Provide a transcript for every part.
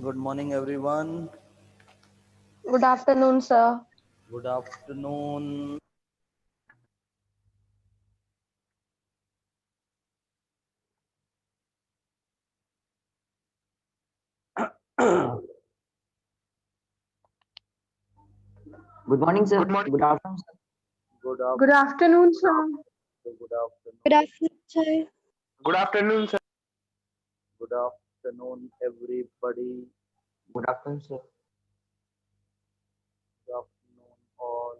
Good morning, everyone. Good afternoon, sir. Good afternoon. Good Good morning, sir. Good morning. Good afternoon, sir. Good afternoon. afternoon, sir. Good Good afternoon. afternoon, sir. Good afternoon, sir. Good afternoon, everybody. Good afternoon, sir. Good afternoon, all.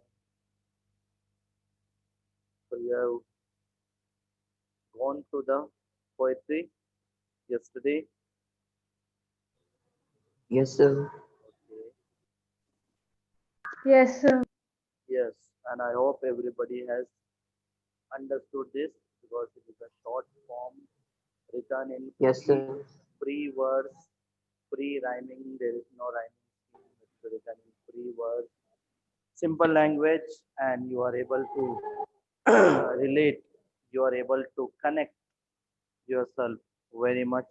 So you have gone through the poetry yesterday. Yes, sir. Okay. Yes, sir. Yes, and I hope everybody has understood this because it is a short form written in Yes, free, sir. free verse, free rhyming. There is no rhyming scheme. It's written in free verse, simple language, and you are able to relate. You are able to connect yourself very much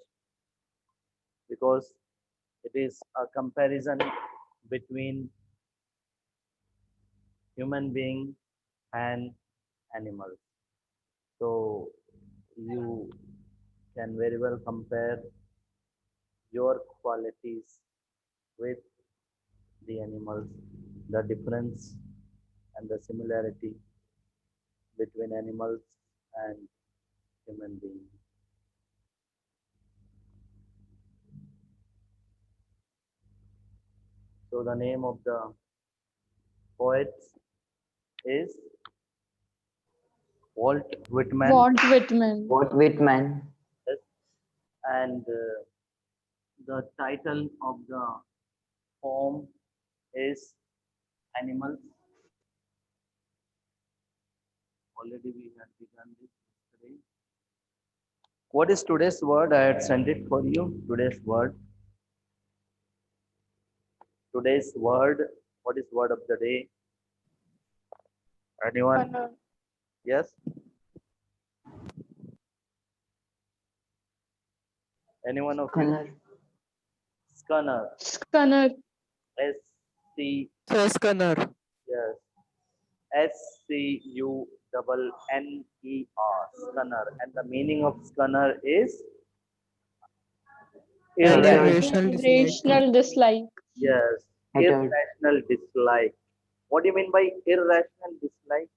because it is a comparison between human being and animals. So you can very well compare your qualities with the animals, the difference and the similarity between animals and human beings. So the name of the poet is Walt Whitman. Walt Whitman. What Whitman? Yes. And the title of the poem is Animals. Already we had begun this yesterday. What is today's word? I had sent it for you. Today's word. Today's word. What is word of the day? Anyone? Scanner. Yes. Anyone of you? Scanner. Scanner. Scanner. S C. Saskanner. Yes. Scanner. Scanner. And the meaning of scanner is Hatred. irrational. Irrational dislike. Rational dislike, Yes, Hatred. irrational dislike. What do you mean by irrational dislike?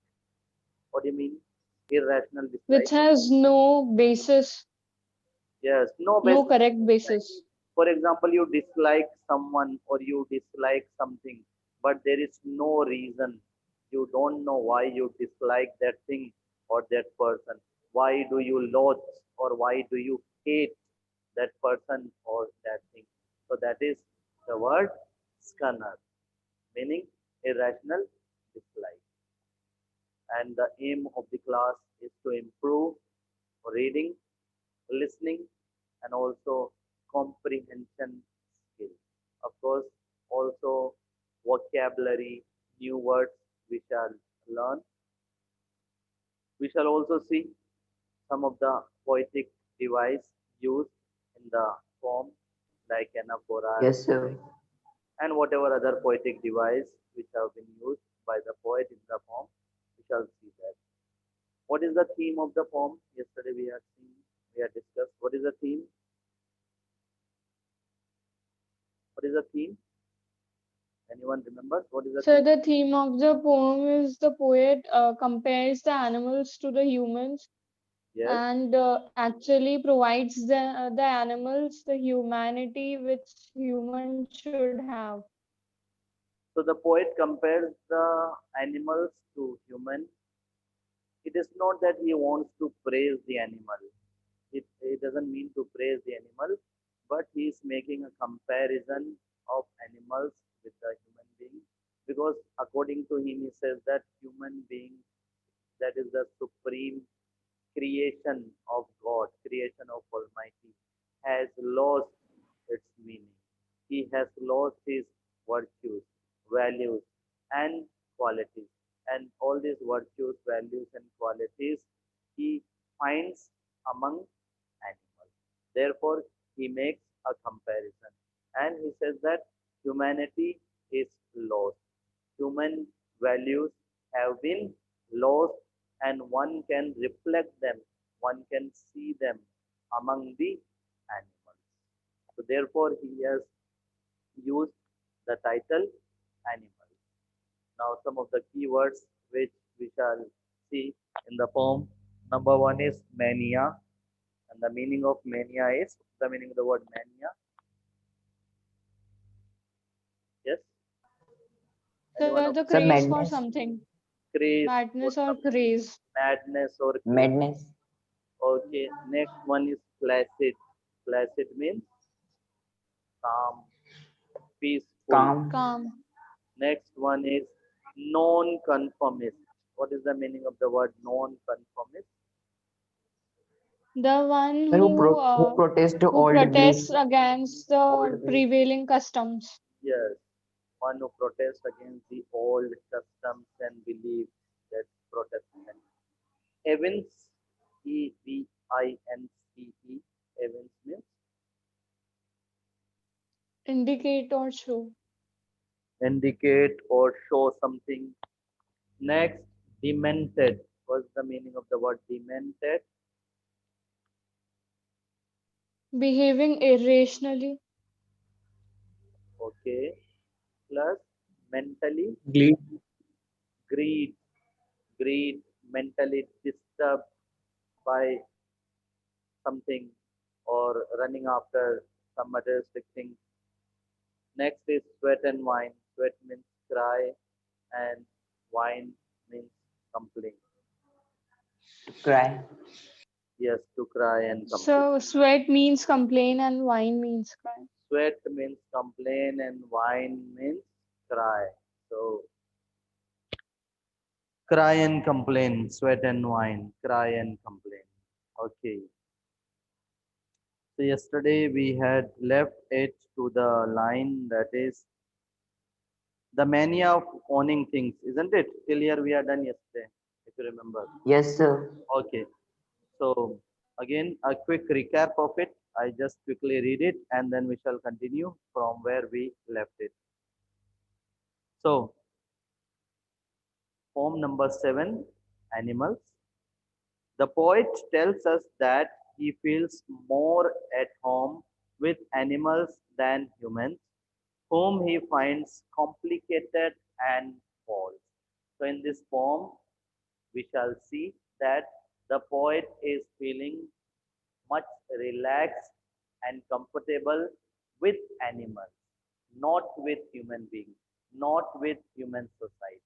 What do you mean irrational which dislike? has no basis, Yes, no no basis. correct basis. For example, you dislike someone or you dislike something, but there is no reason. You don't know why you dislike that thing or that person. Why do you loathe or why do you hate that person or that thing? So that is the word scanner, meaning irrational dislike. And the aim of the class is to improve reading, listening, and also comprehension skill. Of course, also vocabulary, new words we shall learn. We shall also see some of the poetic device used in the poem, like anaphora, Yes, sir. and whatever other poetic device which have been used by the poet in the poem. We shall see that. What is the theme of the poem? Yesterday we had seen, we had discussed. What is the theme? What is the theme? Anyone remembers? What is the So theme? the theme of the poem is the poet compares the animals to the humans Yes. and actually provides the animals the humanity which humans should have. So the poet compares the animals to human. It is not that he wants to praise the animal. It doesn't mean to praise the animal, but he is making a comparison of animals with the human being because according to him he says that human being, that is the supreme creation of God, creation of Almighty, has lost its meaning. He has lost his virtues, values, and qualities. And all these virtues, values, and qualities he finds among animals. Therefore, he makes a comparison. And he says that humanity is lost. Human values have been lost, and one can reflect them, one can see them among the animals. So therefore he has used the title animal. Now some of the keywords which we shall see in the poem. Number one is mania, and the meaning of mania is the meaning of the word mania. Yes, anyone So of the Sir, craze for madness. something, craze for madness or something, craze. madness or craze. Madness. Okay, next one is placid. Placid means calm, peaceful. Calm. Calm. Next one is non-conformist. What is the meaning of the word non-conformist? The one Sir, who protest who old belief. protests against Old the belief. prevailing customs. Yes, one who protests against the old customs and beliefs. That's Protestant. Evans, Evince. Evans means Indicate or show. indicate or show something. Next, demented. What's the meaning of the word demented? Behaving irrationally. Okay. Plus, mentally Glee. greed, greed, mentally disturbed by something or running after some materialistic thing. Next is sweat and wine. Sweat means cry, and wine means complain. To cry. Yes, to cry and complain. So sweat means complain and wine means cry. Sweat means complain and wine means cry. So cry and complain, sweat and wine, cry and complain. Okay. So yesterday we had left it to the line that is the mania of owning things, isn't it? Till here we are done yesterday, if you remember. Yes, sir. Okay. So again, a quick recap of it. I just quickly read it and then we shall continue from where we left it. So, poem number 7, Animals. The poet tells us that he feels more at home with animals than humans, whom he finds complicated and false. So, in this poem, we shall see that the poet is feeling much relaxed and comfortable with animals, not with human beings, not with human society.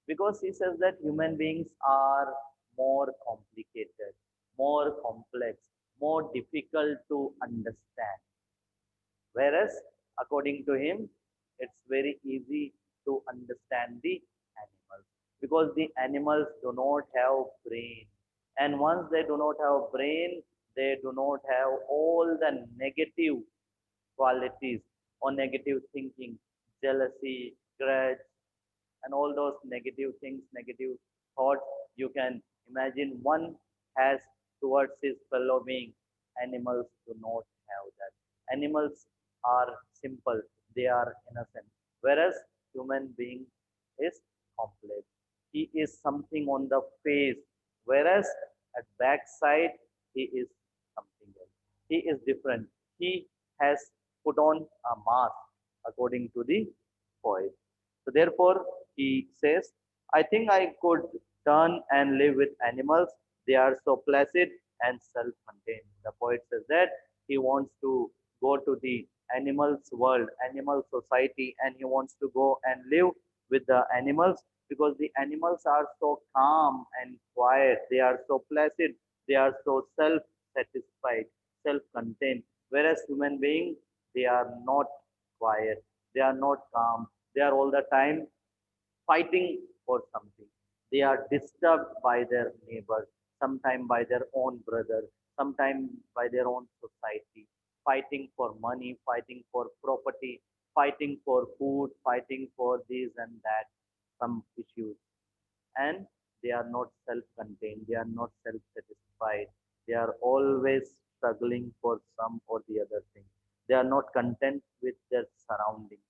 Because he says that human beings are more complicated, more complex, more difficult to understand. Whereas, according to him, it's very easy to understand the animals because the animals do not have brain. And once they do not have brain, they do not have all the negative qualities or negative thinking, jealousy, grudge, and all those negative things, negative thoughts you can imagine one has towards his fellow being. Animals do not have that. Animals are simple, they are innocent, whereas human being is complex. He is something on the face, whereas at backside he is something else. He is different. He has put on a mask according to the poet. So therefore, he says, I think I could turn and live with animals. They are so placid and self-contained. The poet says that he wants to go to the animals world, animal society, and he wants to go and live with the animals because the animals are so calm and quiet. They are so placid. They are so self-satisfied, self-contained. Whereas human beings, they are not quiet. They are not calm. They are all the time fighting for something. They are disturbed by their neighbors, sometimes by their own brother, sometimes by their own society, fighting for money, fighting for property, fighting for food, fighting for this and that, some issues. And they are not self-contained, they are not self-satisfied. They are always struggling for some or the other thing. They are not content with their surroundings.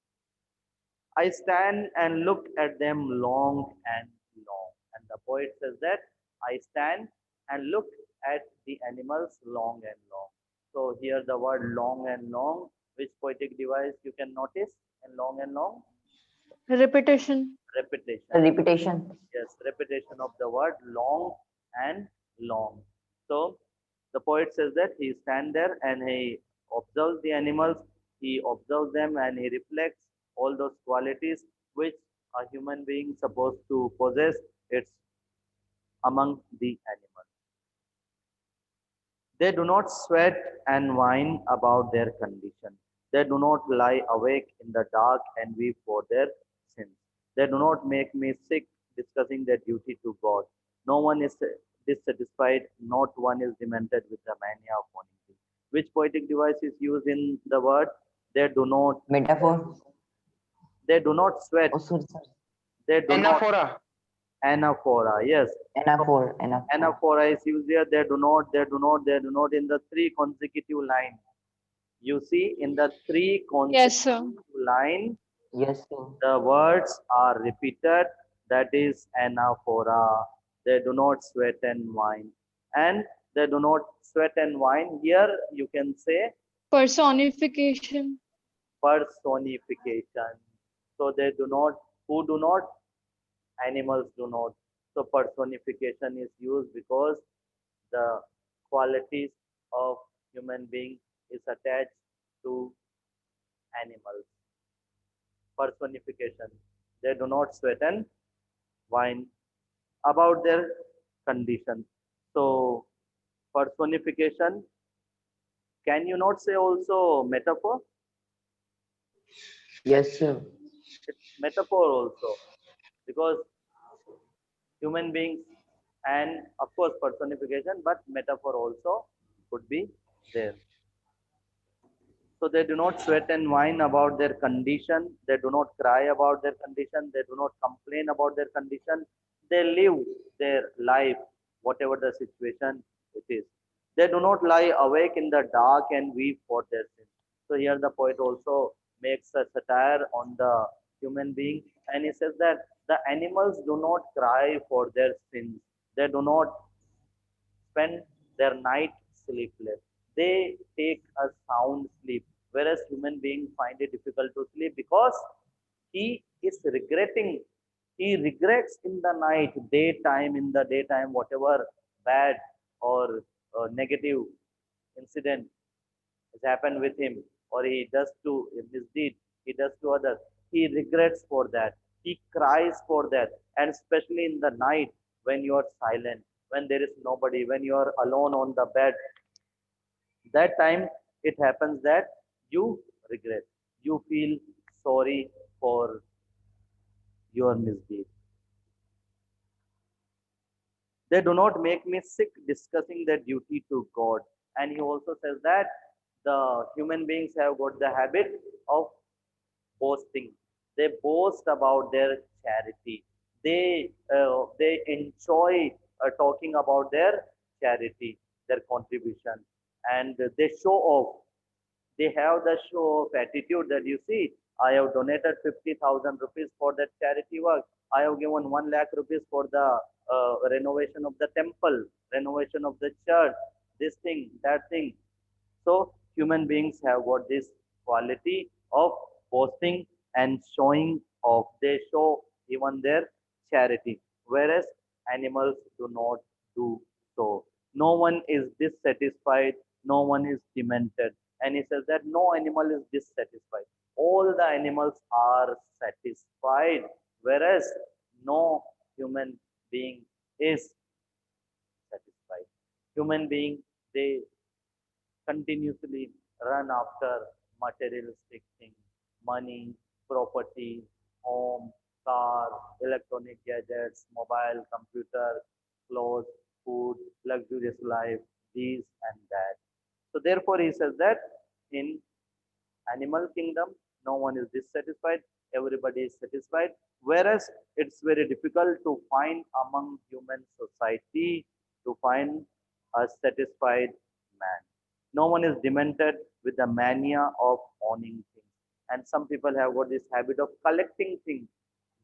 I stand and look at them long and long. And the poet says that I stand and look at the animals long and long. So here the word long and long, which poetic device you can notice in long and long? Repetition. Repetition. Repetition. Yes, repetition of the word long and long. So the poet says that he stands there and he observes the animals, he observes them and he reflects all those qualities which a human being supposed to possess. It's among the animals. They do not sweat and whine about their condition. They do not lie awake in the dark and weep for their sins. They do not make me sick discussing their duty to God. No one is dissatisfied, not one is demented with the mania of wanting. Which poetic device is used in the word? They do not Metaphor. they do not sweat. Oh, sorry, sorry. They do not Anaphora. anaphora. Yes. So Anaphor. Anaphor. anaphora is used here. They do not in the three consecutive lines. You see, in the three Yes, sir. consecutive lines, Yes, sir. the words are repeated. That is anaphora. They do not sweat and whine. And they do not sweat and whine. Here you can say Personification. personification. So they do not, who do not, animals do not. So personification is used because the qualities of human being is attached to animals. Personification. They do not sweat and whine about their condition. So personification, can you not say also metaphor? Yes, sir. It's metaphor also because human beings and of course personification, but metaphor also could be there. So they do not sweat and whine about their condition. They do not cry about their condition. They do not complain about their condition. They live their life, whatever the situation it is. They do not lie awake in the dark and weep for their sins. So here the poet also makes a satire on the human being, and he says that the animals do not cry for their sins. They do not spend their night sleepless. They take a sound sleep, whereas human beings find it difficult to sleep because he is regretting. He regrets in the night, daytime, in the daytime, whatever bad or negative incident has happened with him, or he does to misdeed, he does to others. He regrets for that. He cries for that, and especially in the night when you are silent, when there is nobody, when you are alone on the bed, that time it happens that you regret. You feel sorry for your misdeed. They do not make me sick discussing their duty to God. And he also says that the human beings have got the habit of boasting. They boast about their charity. They enjoy talking about their charity, their contribution, and they show off. They have the show of attitude that you see. I have donated 50,000 rupees for that charity work. I have given 1 lakh rupees for the renovation of the temple, renovation of the church, this thing, that thing. So human beings have got this quality of boasting and showing off. They show even their charity, whereas animals do not do so. No one is dissatisfied, no one is demented. And he says that no animal is dissatisfied. All the animals are satisfied, whereas no human being is satisfied. Human being, they continuously run after materialistic things, money, property, home, car, electronic gadgets, mobile, computer, clothes, food, luxurious life, these and that. So therefore he says that in animal kingdom, no one is dissatisfied, everybody is satisfied. Whereas it's very difficult to find among human society to find a satisfied man. No one is demented with the mania of owning things. And some people have got this habit of collecting things,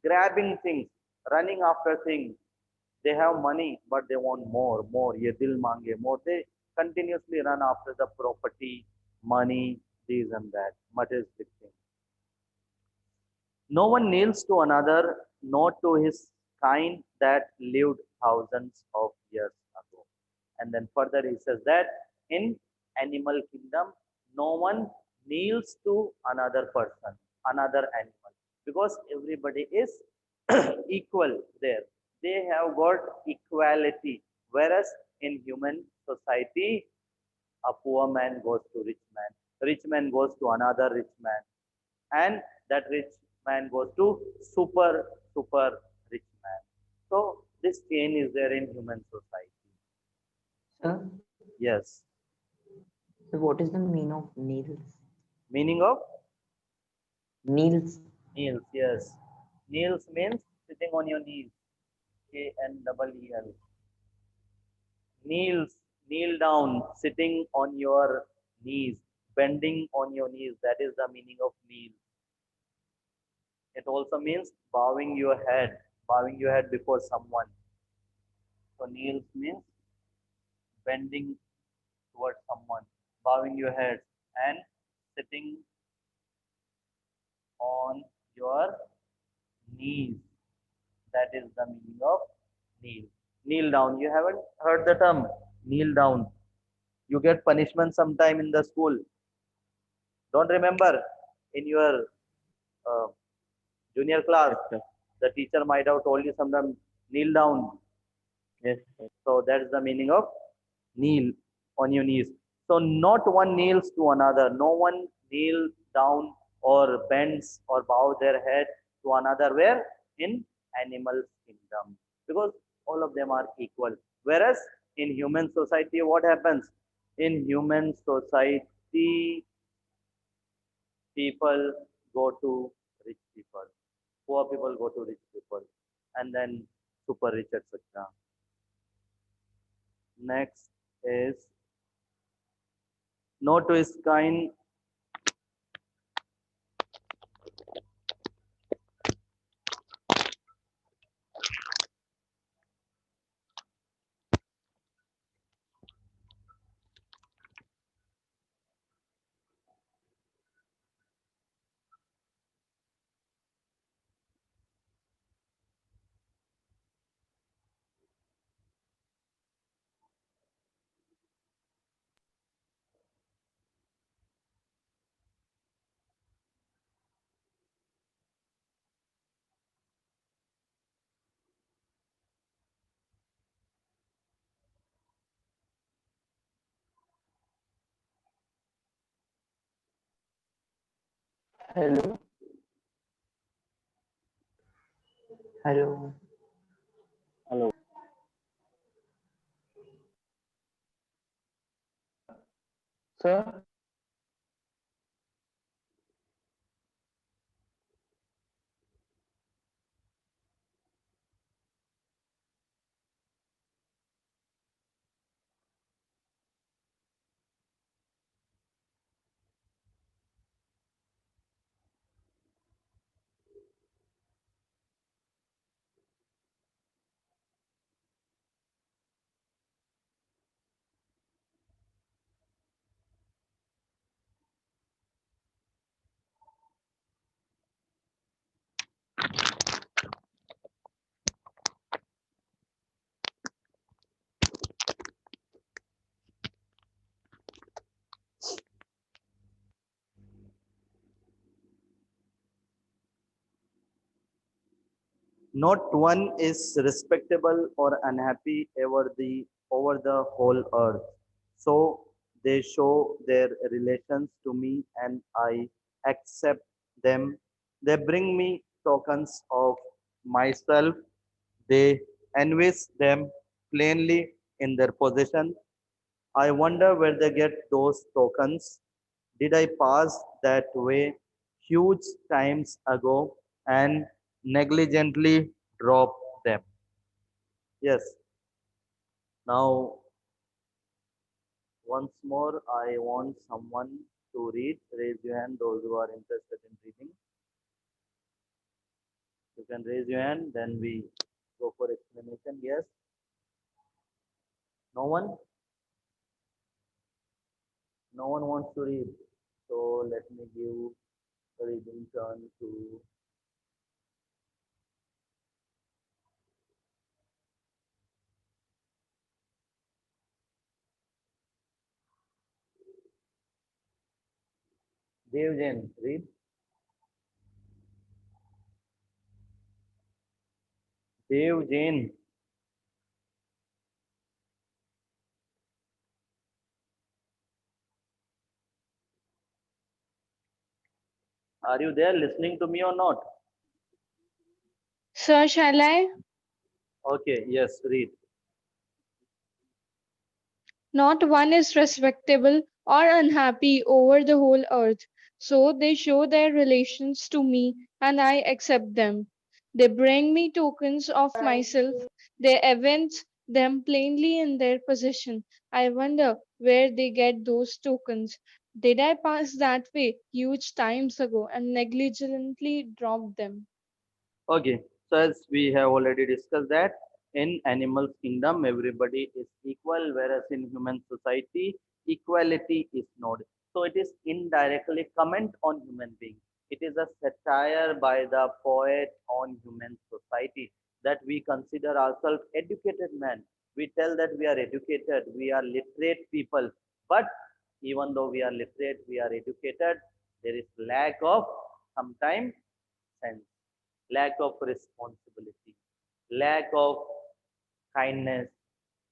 grabbing things, running after things. They have money but they want more, more, ye dil mange more. They continuously run after the property, money, these and that materialistic things. No one kneels to another, not to his kind that lived thousands of years ago. And then further he says that in animal kingdom, no one kneels to another person, another animal, because everybody is equal there. They have got equality. Whereas in human society, a poor man goes to rich man goes to another rich man, and that rich man goes to super rich man. So this chain is there in human society. Sir, Yes. so what is the meaning of kneels? Meaning of Kneels. kneels? Yes, kneels means sitting on your knees. KNEEL. Kneels, kneel down, sitting on your knees, bending on your knees, that is the meaning of kneel. It also means bowing your head before someone. So kneels means bending towards someone, bowing your head, and sitting on your knees. That is the meaning of kneel. Kneel down. You haven't heard the term kneel down. You get punishment sometime in the school. Don't remember in your uh, junior class, Yes, sir. the teacher might have told you sometime kneel down. Yes, sir. So that is the meaning of kneel on your knees. So not one kneels to another. No one kneels down or bends or bow their head to another. Where? In animal kingdom. Because all of them are equal. Whereas in human society, what happens? In human society, people go to rich people. Poor people go to rich people. And then super rich, etc. Next is no to his kind. Hello. Hello. Hello. Sir, Not one is respectable or unhappy over the whole earth. So they show their relations to me and I accept them. They bring me tokens of myself. They envis them plainly in their possession. I wonder where they get those tokens. Did I pass that way huge times ago and negligently drop them? Yes. Now, once more, I want someone to read. Raise your hand, those who are interested in You can raise your hand, then we go for explanation. Yes? No one? No one wants to read. So let me give the reading turn to Dev Jain. Read. Dev Jain. Are you there listening to me or not? Sir, shall I? Okay, yes, read. Not one is respectable or unhappy over the whole earth. So they show their relations to me, and I accept them. They bring me tokens of myself. They evince them plainly in their possession. I wonder where they get those tokens. Did I pass that way huge times ago and negligently drop them? Okay, so as we have already discussed that in animal kingdom everybody is equal, whereas in human society equality is not. So it is indirectly comment on human being. It is a satire by the poet on human society that we consider ourselves educated men. We tell that we are educated, we are literate people, but even though we are literate, we are educated, there is lack of sometimes sense, lack of responsibility, lack of kindness,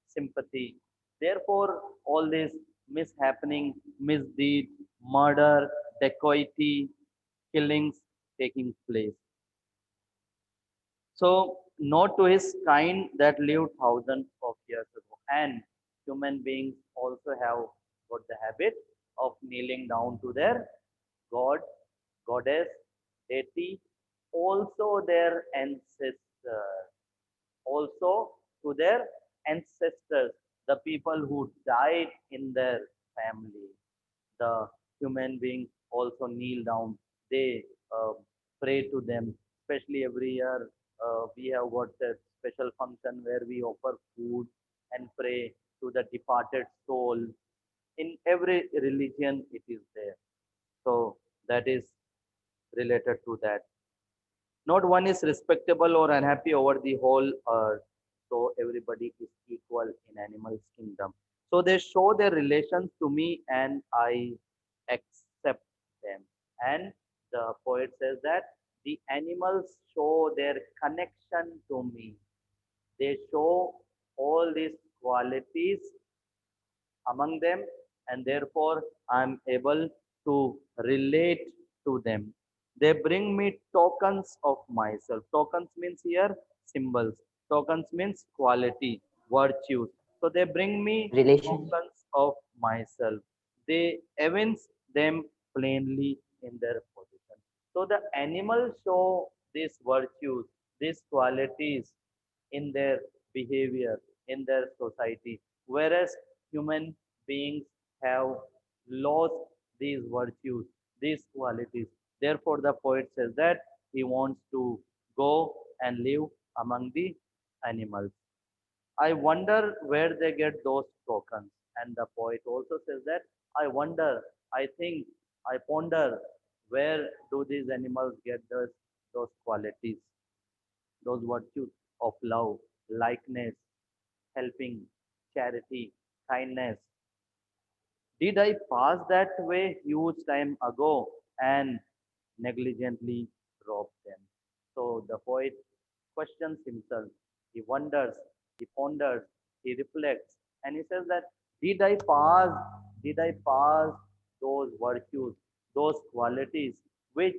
sympathy. Therefore, all this mishappening, misdeed, murder, dacoity, killings taking place. So, not to his kind that lived thousands of years ago. And human beings also have got the habit of kneeling down to their god, goddess, deity, also their ancestors, also to their ancestors, the people who died in their family. The human beings also kneel down. They pray to them. Especially every year, we have got a special function where we offer food and pray to the departed soul. In every religion, it is there. So that is related to that. Not one is respectable or unhappy over the whole earth. So everybody is equal in animals kingdom. So they show their relations to me and I accept them. And the poet says that the animals show their connection to me. They show all these qualities among them, and therefore I'm able to relate to them. They bring me tokens of myself. Tokens means here symbols. Tokens means quality, virtues. So they bring me Relation. tokens of myself. They evince them plainly in their position. So the animals show these virtues, these qualities in their behavior, in their society, whereas human beings have lost these virtues, these qualities. Therefore, the poet says that he wants to go and live among the animals. I wonder where they get those tokens. And the poet also says that I wonder, I think, I ponder where do these animals get those qualities, those virtues of love, likeness, helping, charity, kindness. Did I pass that way huge time ago and negligently drop them? So the poet questions himself. He wonders, he ponders, he reflects, and he says that did I pass those virtues, those qualities which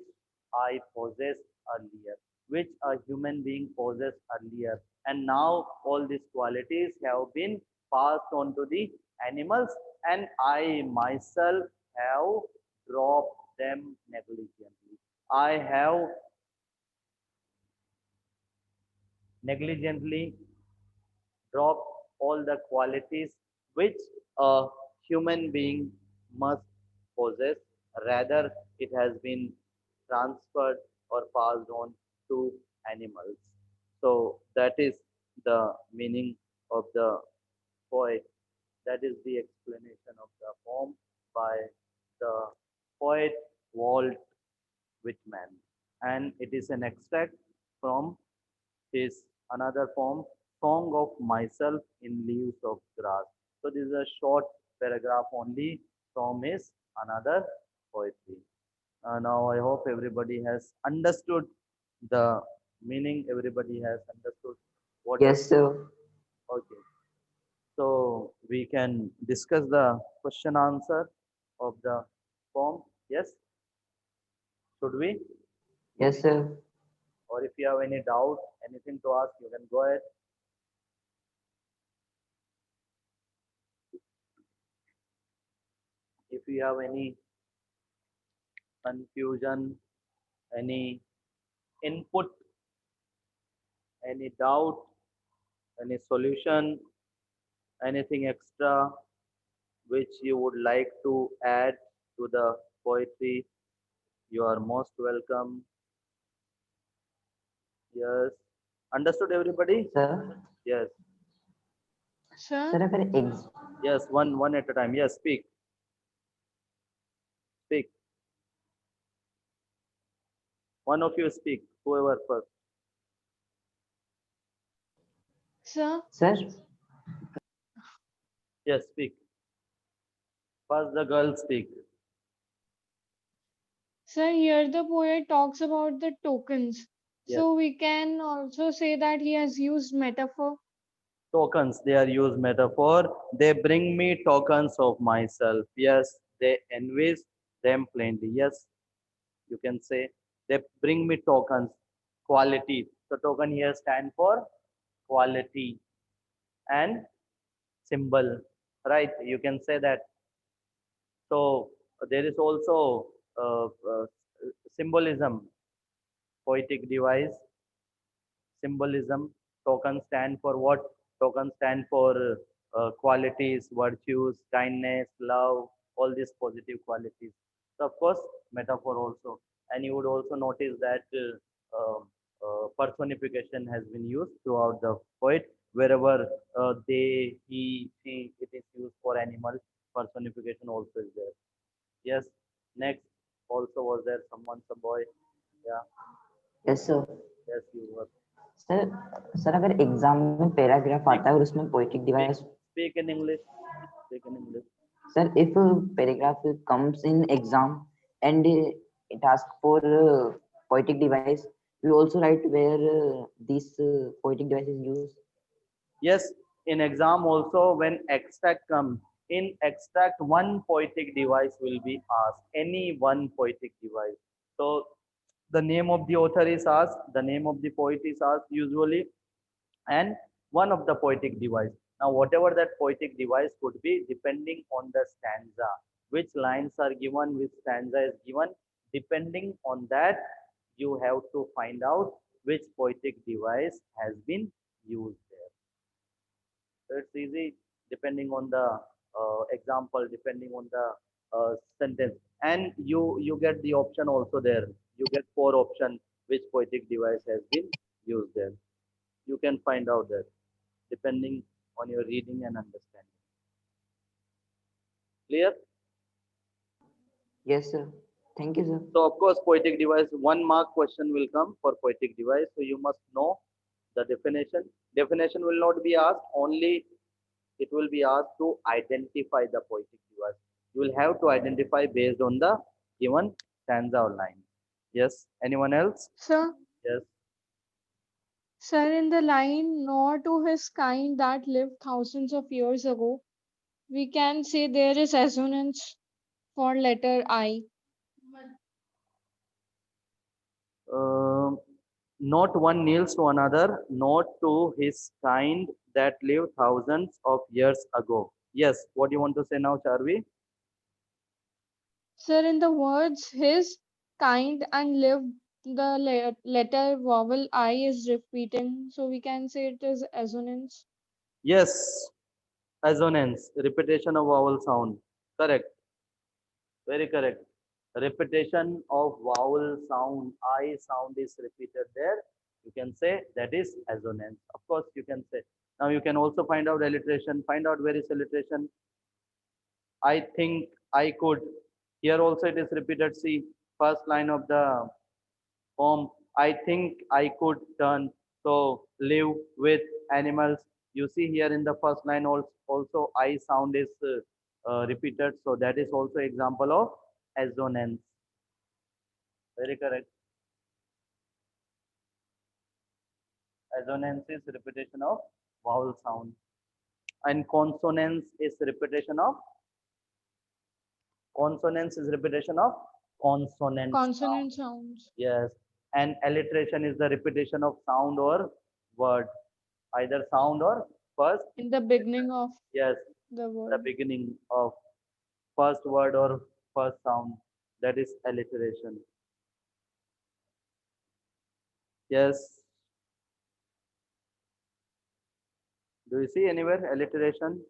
I possessed earlier, which a human being possessed earlier, and now all these qualities have been passed on to the animals, and I myself have dropped them negligently. I have negligently drop all the qualities which a human being must possess. Rather, it has been transferred or passed on to animals. So that is the meaning of the poet. That is the explanation of the poem by the poet Walt Whitman. And it is an extract from his another poem, Song of Myself in Leaves of Grass. So this is a short paragraph only from his another poetry. Now I hope everybody has understood the meaning. Everybody has understood what is Yes, sir. okay. So we can discuss the question answer of the poem. Yes, should we? Yes, sir. Or if you have any doubt, anything to ask, you can go ahead. If you have any confusion, any input, any doubt, any solution, anything extra which you would like to add to the poetry, you are most welcome. Yes. Understood everybody? Sir, Yes. Sir, sir, अगर ex Yes, one at a time. Yes, speak. Speak. One of you speak. Whoever first. sir, sir, Yes, speak. First the girl speak. sir, here the poet talks about the tokens. Yes. So we can also say that he has used metaphor. Tokens, they are used metaphor. They bring me tokens of myself. Yes, they envise them plainly. Yes, you can say they bring me tokens, quality. So token here stand for quality and symbol, right? You can say that. So there is also symbolism, poetic device, symbolism. Token stand for what? Token stand for qualities, virtues, kindness, love, all these positive qualities. So of course, metaphor also. And you would also notice that personification has been used throughout the poet. Wherever they, he, she, it is used for animal, personification also is there. Yes. Next, also was there someone, some boy. Yeah. yes, sir. Yes, you were. Sir sir अगर exam में paragraph Speak, आता है और उसमें poetic speak, device speak in English. Speak in English. sir if paragraph comes in exam and it asks for poetic device we also write where this poetic device is used. Yes, in exam also when extract come, in extract one poetic device will be asked, any one poetic device. So the name of the author is asked, the name of the poet is asked usually, and one of the poetic device. Now whatever that poetic device could be depending on the stanza, which lines are given, which stanza is given, depending on that you have to find out which poetic device has been used there. So it's easy depending on the example, depending on the sentence, and you get the option also there. You get four option which poetic device has been used there. You can find out that depending on your reading and understanding. Clear? Yes sir, thank you sir. So of course, poetic device, 1 mark question will come for poetic device. So you must know the definition. Definition will not be asked, only it will be asked to identify the poetic device. You will have to identify based on the given stanza or line. Yes. Anyone else? Sir, Yes. sir, in the line, nor to his kind that lived thousands of years ago, we can say there is assonance for letter I. Um, Not one kneels to another, not to his kind that lived thousands of years ago. Yes. What do you want to say now, Charvi? Sir, in the words his kind and lived, the letter vowel I is repeating, so we can say it is assonance. Yes. Assonance, repetition of vowel sound. Correct. Very correct. Repetition of vowel sound. I sound is repeated there. You can say that is assonance. Of course, you can say. Now you can also find out alliteration. Find out where is alliteration. I think, I could. Here also it is repeated. See, first line of the poem. I think I could turn. So live with animals. You see here in the first line also I sound is repeated. So that is also example of assonance. Very correct. Assonance is repetition of vowel sound. And consonance is repetition of consonant sound. Consonant sounds. Yes. And alliteration is the repetition of sound or word. Either sound or first, In the beginning of yes, the the word. beginning of first word or first sound. That is alliteration. Yes. Do you see anywhere alliteration?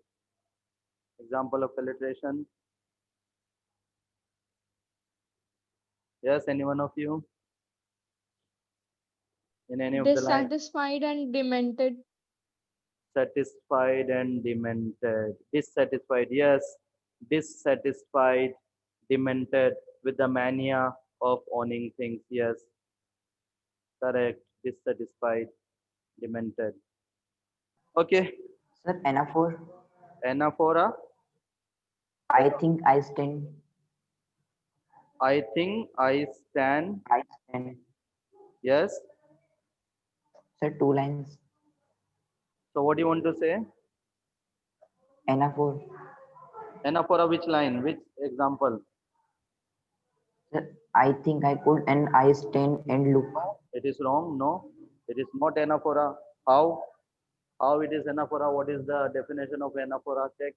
Example of alliteration? Yes, any one of you? In any of the line? Dissatisfied and demented. Satisfied and demented. Dissatisfied, yes. Dissatisfied, demented, with the mania of owning things, yes. Correct. Dissatisfied, demented. Okay. Sir, anaphor. Anaphora. I think I stand. I think I stand. I stand. Yes. Sir, two lines. So what do you want to say? Anaphor. Anaphora, which line? Which example? Sir, I think I could and I stand and look. It is wrong. No. It is not anaphora. How? How it is anaphora? What is the definition of anaphora? Check.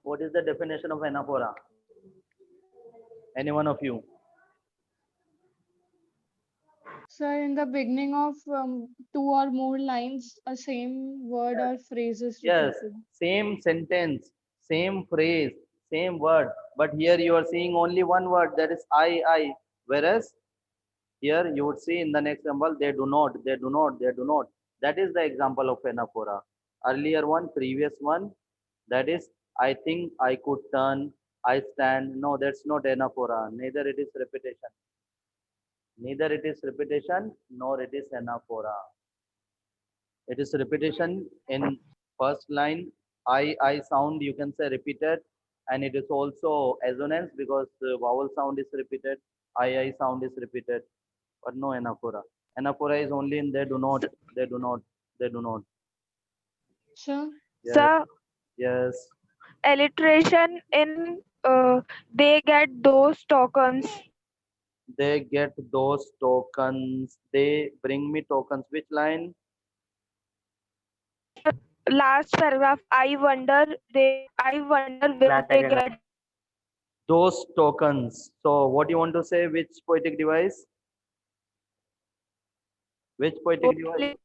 What is the definition of anaphora? Any one of you? So in the beginning of two or more lines, a same word or phrase is Yes, repeated. same sentence, same phrase, same word. But here you are seeing only one word, that is I. Whereas here you would see in the next example, they do not, they do not, they do not. That is the example of anaphora. Earlier one, previous one, that is, I think I could turn, I stand. No, that's not anaphora. Neither it is repetition. Neither it is repetition, nor it is anaphora. It is repetition in first line. I sound you can say repeated, and it is also assonance because the vowel sound is repeated. I sound is repeated, but no anaphora. Anaphora is only in they do not, they do not, they do not. So Yes, Sir, yes. alliteration in they get those tokens. They get those tokens. They bring me tokens. Which line? Last paragraph. I wonder where they get Those tokens. So what do you want to say? Which poetic device? Which poetic device?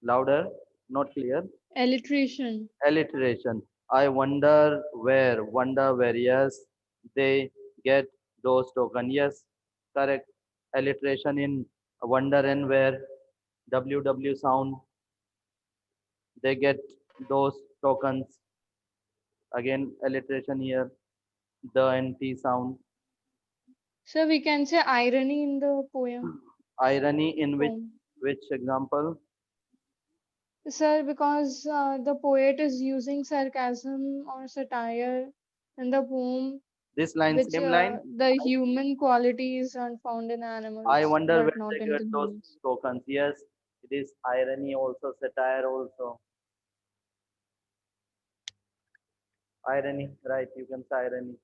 Louder, not clear. alliteration. Alliteration. I wonder where, yes, they get those tokens. Yes, correct. Alliteration in wonder and where, WW sound, they get those tokens. Again, alliteration here, the and T sound. So we can say irony in the poem. Irony in Poem. which example? Sir, because the poet is using sarcasm or satire in the poem, This line, which same line. the human qualities are found in I animals, wonder but where not they in get the those humans. tokens. Yes, it is irony also, satire also. Irony, right? You can say irony.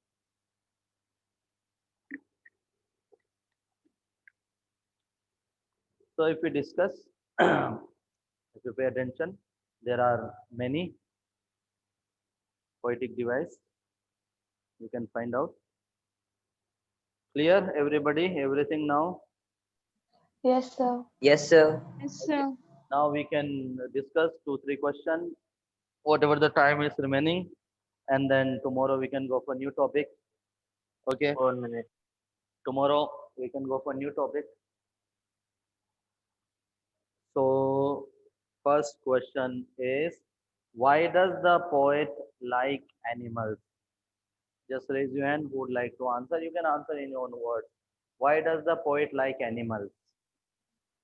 So if we discuss, if you pay attention, there are many poetic device you can find out. Clear, everybody, everything now? Yes, sir. Yes, sir. Yes, Now we can discuss 2, 3 questions, whatever the time is remaining, and then tomorrow we can go for new topic. Okay. 4 minutes. Tomorrow we can go for new topic. So first question is, why does the poet like animals? Just raise your hand who would like to answer. You can answer in your own words. Why does the poet like animals?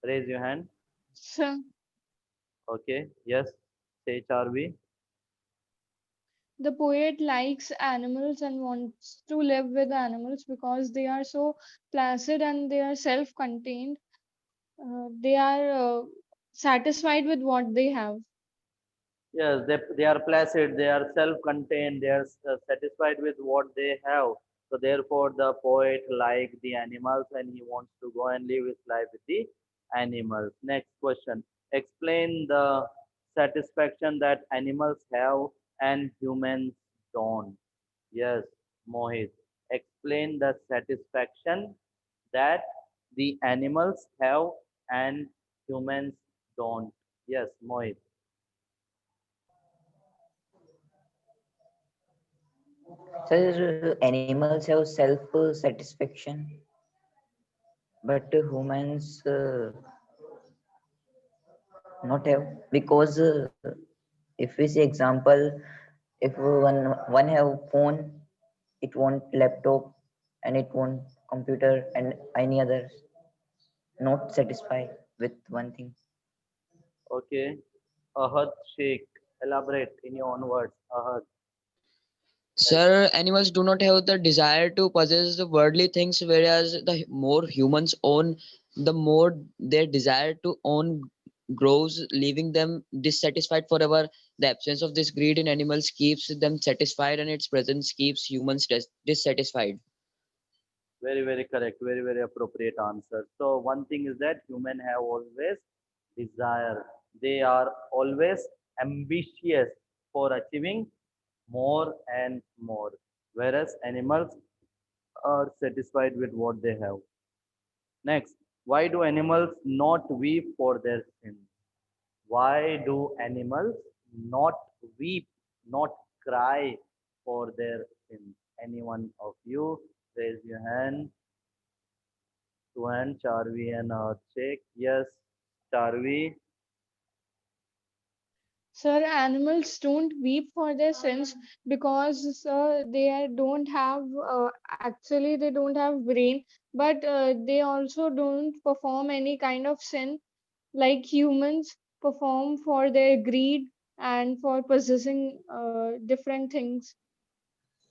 Raise your hand. So Okay. Yes. Say Charvi. the poet likes animals and wants to live with animals because they are so placid and they are self-contained. They are satisfied with what they have. Yes, they are placid, they are self-contained, they are satisfied with what they have. So therefore, the poet like the animals and he wants to go and live his life with the animals. Next question. Explain the satisfaction that animals have and humans don't. Yes, Mohit. Explain the satisfaction that the animals have and humans don't. Yes, Mohit. Sir, animals have self satisfaction, but humans not have, because if we see example, if one have phone, it want laptop, and it want computer and any others, not satisfied with one thing. Okay. Ahad Sheikh. Elaborate in your own words. Ahad. Sir, animals do not have the desire to possess the worldly things, whereas the more humans own, the more their desire to own grows, leaving them dissatisfied forever. The absence of this greed in animals keeps them satisfied, and its presence keeps humans dissatisfied. Very, very correct. Very, very appropriate answer. So one thing is that human have always desire. They are always ambitious for achieving more and more. Whereas animals are satisfied with what they have. Next, why do animals not weep for their sins? Why do animals not weep, not cry for their sins? Any one of you, raise your hand. Two hand, Charvi and Check. Yes, Charvi. Sir, animals don't weep for their sins because don't have actually they don't have brain, but they also don't perform any kind of sin like humans perform for their greed and for possessing different things.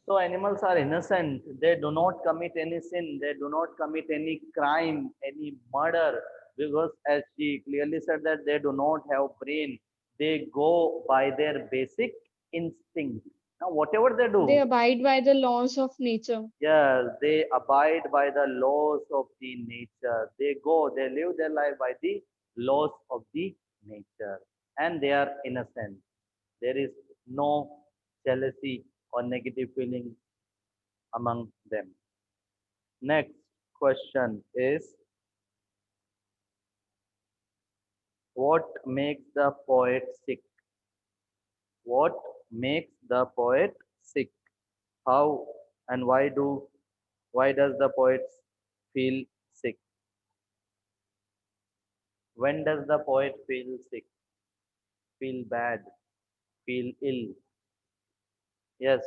So animals are innocent. They do not commit any sin. They do not commit any crime, any murder. Because as she clearly said that they do not have brain. They go by their basic instinct. Now whatever they They do, abide by the laws of nature. yes, they abide by the laws of the nature. They go, they live their life by the laws of the nature. And they are innocent. There is no jealousy or negative feeling among them. Next question is, what makes the poet sick? What makes the poet sick? How and why does the poet feel sick? When does the poet feel sick? Feel bad? Feel ill? Yes.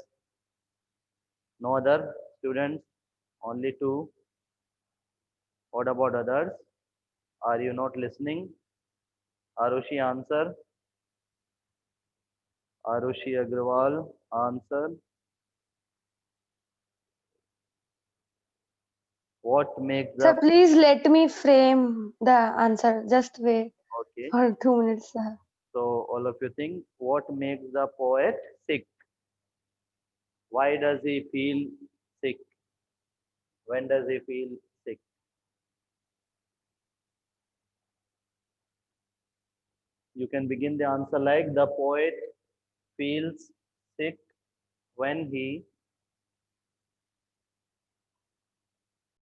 No other students? Only two? What about others? Are you not listening? Arushi answer. Arushi Agrawal answer. What makes Sir, the please let me frame the answer. Just wait okay? for 2 minutes, sir. So all of you think, what makes the poet sick? Why does he feel sick? When does he feel sick? You can begin the answer like, the poet feels sick when he